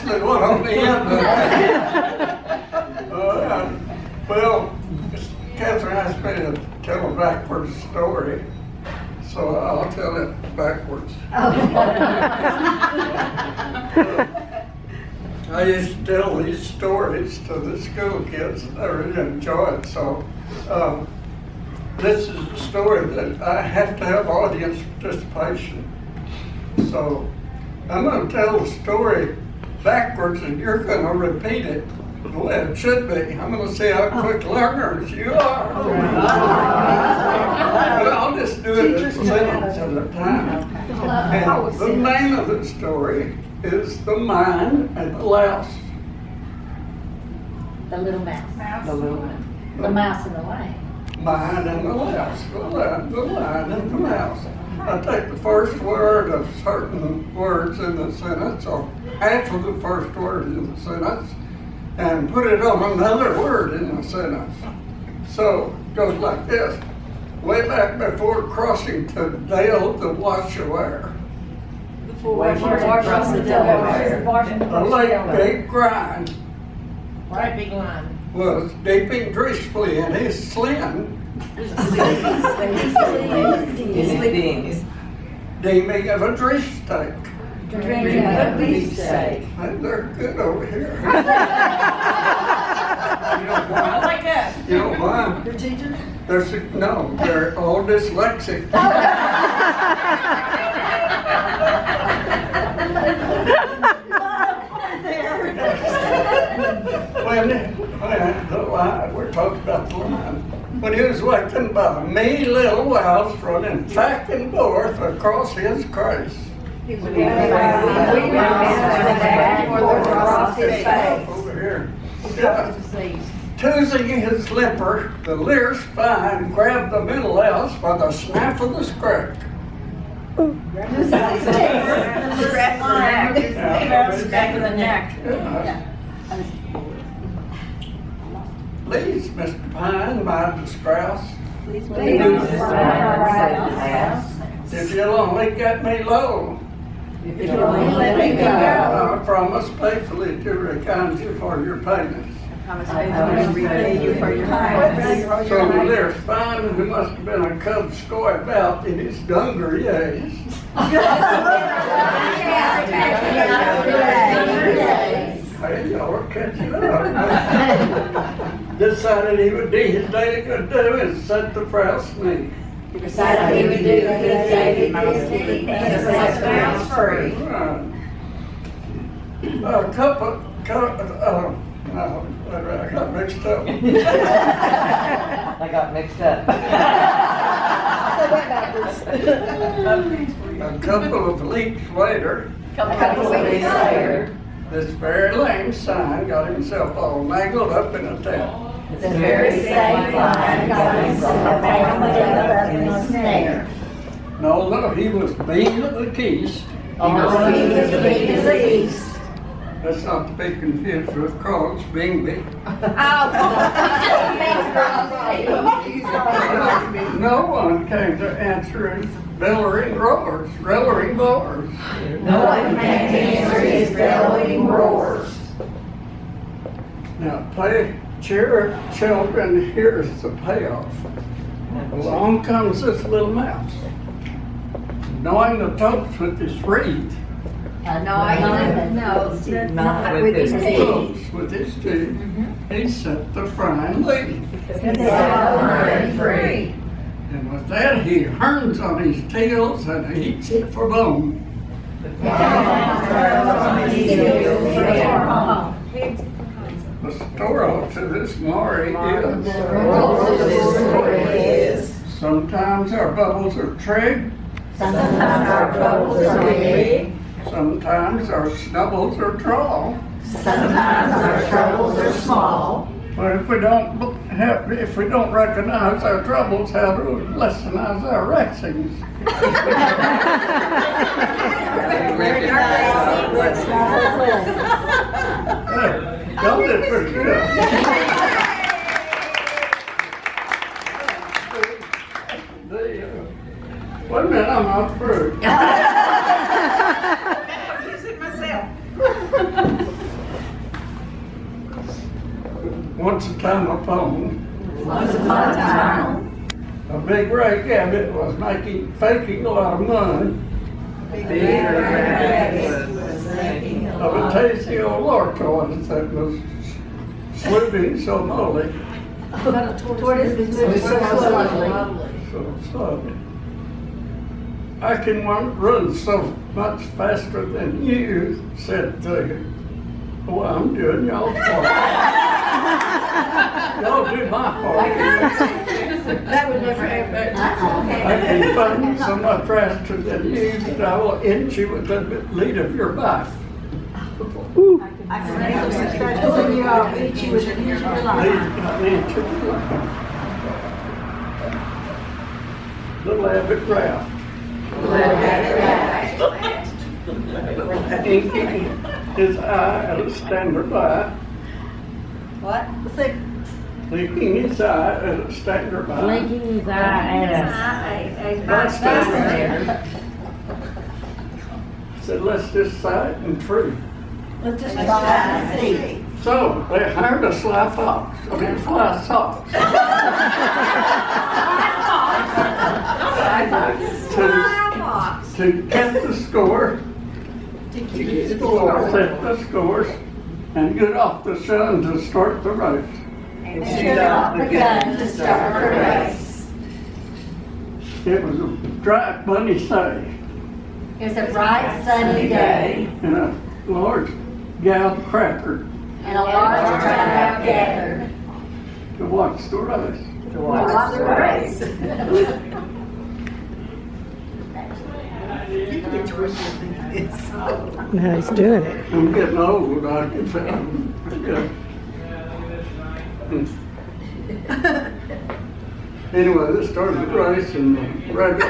bracelet one on the end of it. Well, Catherine asked me to tell a backwards story, so I'll tell it backwards. I used to tell these stories to the school kids, and they really enjoy it. So this is a story that I have to have audience participation. So I'm going to tell the story backwards, and you're going to repeat it the way it should be. I'm going to see how quick learners you are. But I'll just do it a sentence at a time. And the name of the story is The Mine and the Louse. The little mouse. The little man. The mouse in the lane. Mine and the louse, the line and the mouse. I take the first word of certain words in the sentence, or half of the first word in the sentence, and put it on another word in the sentence. So it goes like this. Way back before crossing to Dale the Washawer, Across the Delaware. a lake big grind Right, big line. was dipping gracefully in his sling, deeming of a drift steak. Drinking a beef steak. And they're good over here. I like that. You know why? Your teachers? No, they're all dyslexic. when the line, we're talking about the line, when he was wakened by me little whiles running back and forth across his crest. Over here. Yeah. Choosing his lipper, the leer spine grabbed the middle louse by the snap of the scrack. Back of the neck. Please, Mr. Pine, mind the grouse. If you'll only get me low, I promise faithfully to recount you for your payments. So the leer spine, who must have been a cub scoy about in his younger years, hey, y'all are catching up. Decided he would do his daily good do and set the grouse free. Decided he would do his daily good deed and set the grouse free. No, I got mixed up. I got mixed up. A couple of weeks later, this very lame sign got himself all mangled up in a tent. The very same line got himself mangled up in a snare. No, he was being of the keys. Although he was being of the east. That's not to be confused with Crog's Bingby. No one came to answer his bellowing roars, bellowing roars. No one came to answer his bellowing roars. Now, children, here's the payoff. Along comes this little mouse, gnawing the tops with his reed. Not with his teeth. Tops with his teeth. He set the frying lead. Free. And with that, he turns on his tails and eats it for bone. The story to this story is sometimes our bubbles are trig, Sometimes our troubles are big. sometimes our snubbles are tall. Sometimes our troubles are small. But if we don't recognize our troubles, how to lessonize our rexings? Hey, y'all did pretty good. Wait a minute, I'm not through. Myself. Once upon a time, Once upon a time, a big red rabbit was faking a lot of money Big Red Rabbit was making a of a lot tasty old tortoise that was swimming so molly, Tortoise was moving so slowly. so slowly. I can run so much faster than you, said the, well, I'm doing y'all's part. Y'all do my part. That would never happen. I can run so much faster than you that I will end you with the lead of your life. I can make you such when you are eat you with the ears of your life. The rabbit raft. Inking his eye at a standard by. What? Blinking his eye at a standard by. Blinking his eye at Said, let's just sight and true. Let's just try and see. So they hired a fly socks. to get the score, set the scores, and get off the sun to start the race. And shoot off the gun to start the race. It was a dry, sunny day, It was a bright, sunny day, and a large gal cracker and a large crowd gathered to watch the race. to watch the race. Now he's doing it. I'm getting old, I can tell. Yeah. Anyway, this started the race and the rabbit.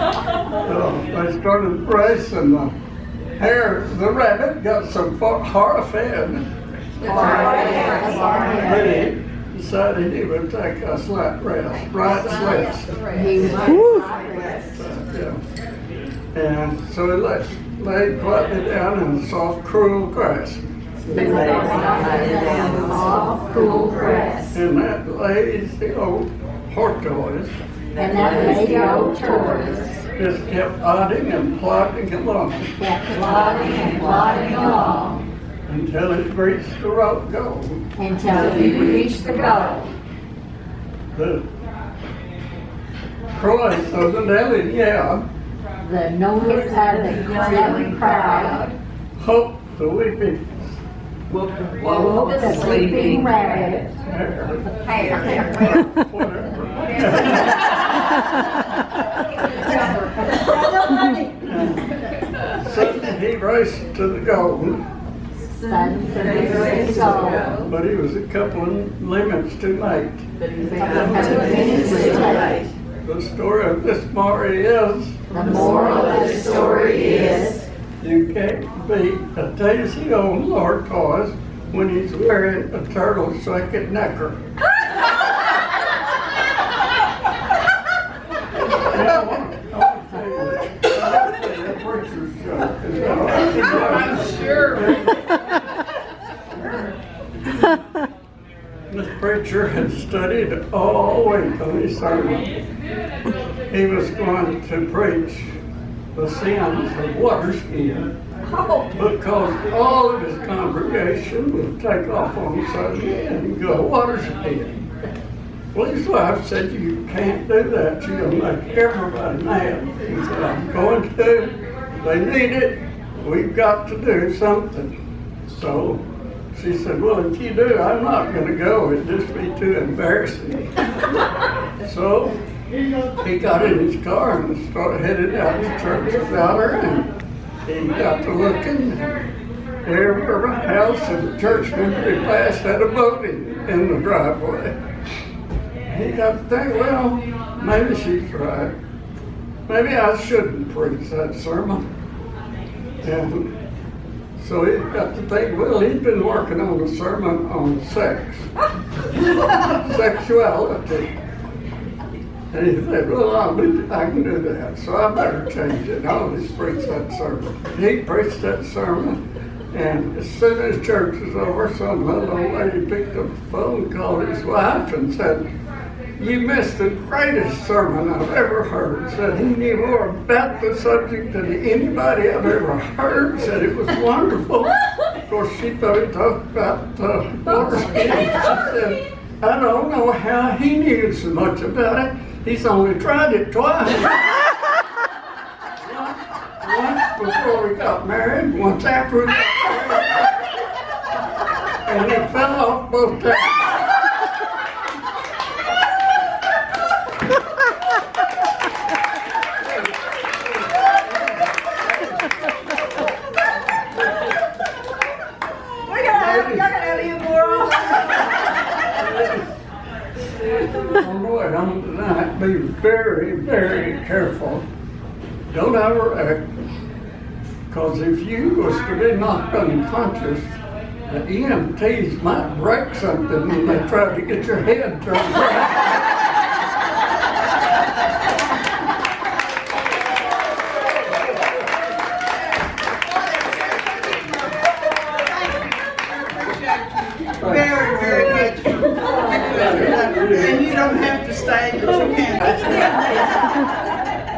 They started the race and the rabbit got so hard fed. But he decided he would take a slight rest, right rest. And so he laid quietly down in soft, cruel grass. Cool grass. And that lazy old tortoise And that lady old tortoise just kept plodding and plodding along kept plodding and plodding along until it reached the road goal. until he reached the goal. The Croys of the Nelly, yeah, The noise of the yelling crowd hope the weeping woke the sleeping rabbit. whatever. Suddenly he raced to the goal, but he was a couple of limits too late. The story of this story is, The moral of the story is, you can't beat a tasty old tortoise when he's wearing a turtle second necker. Now, I want to tell you a preacher's joke. I'm sure. This preacher had studied all week on his sermon. He was going to preach the sins of water skiing because all of his congregation would take off on Sunday and go water skiing. Well, his wife said, you can't do that. You'll make everybody mad. He said, I'm going to. They need it. We've got to do something. So she said, well, if you do, I'm not going to go. It'd just be too embarrassing. So he got in his car and started headed out to church without her. And he got to looking. Every house in the church member he passed had a boat in the driveway. He got to think, well, maybe she's right. Maybe I shouldn't preach that sermon. And so he got to think, well, he'd been working on a sermon on sex, sexuality. And he said, well, I can do that, so I better change it. I always preach that sermon. He preached that sermon, and as soon as church was over, some little old lady picked up the phone, called his wife, and said, you missed the greatest sermon I've ever heard. Said he knew more about the subject than anybody I've ever heard. Said it was wonderful. Of course, she thought he talked about water skiing. She said, I don't know how he knew so much about it. He's only tried it twice. Once before we got married, once after we got married. And it fell off both times. On the way home tonight, be very, very careful. Don't overact. Because if you was to be knocked unconscious, the EMTs might break something when they try to get your head turned around. Very, very much. And you don't have to stay, but you can.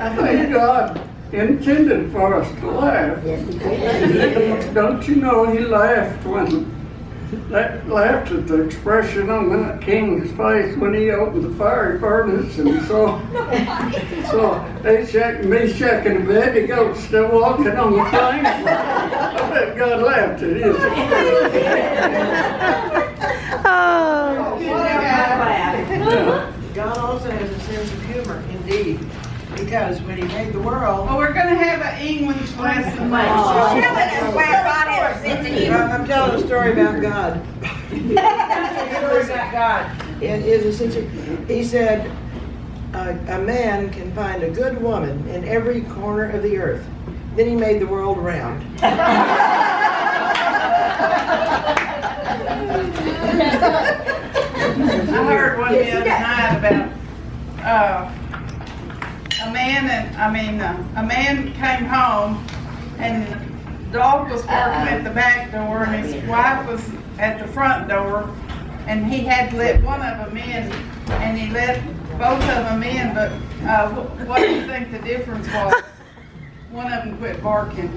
I think God intended for us to laugh. Don't you know he laughed laughed at the expression on that king's face when he opened the fiery furnace and saw Meshach and Abednego still walking on the flames. I bet God laughed at his expression. God also has a sense of humor, indeed, because when he made the world. Well, we're gonna have an English lesson. I'm telling a story about God. It is a sense of, he said, a man can find a good woman in every corner of the earth. Then he made the world round. I heard one the other night about a man came home and the dog was barking at the back door and his wife was at the front door, and he had to let one of them in, and he let both of them in, but what do you think the difference was? One of them quit barking.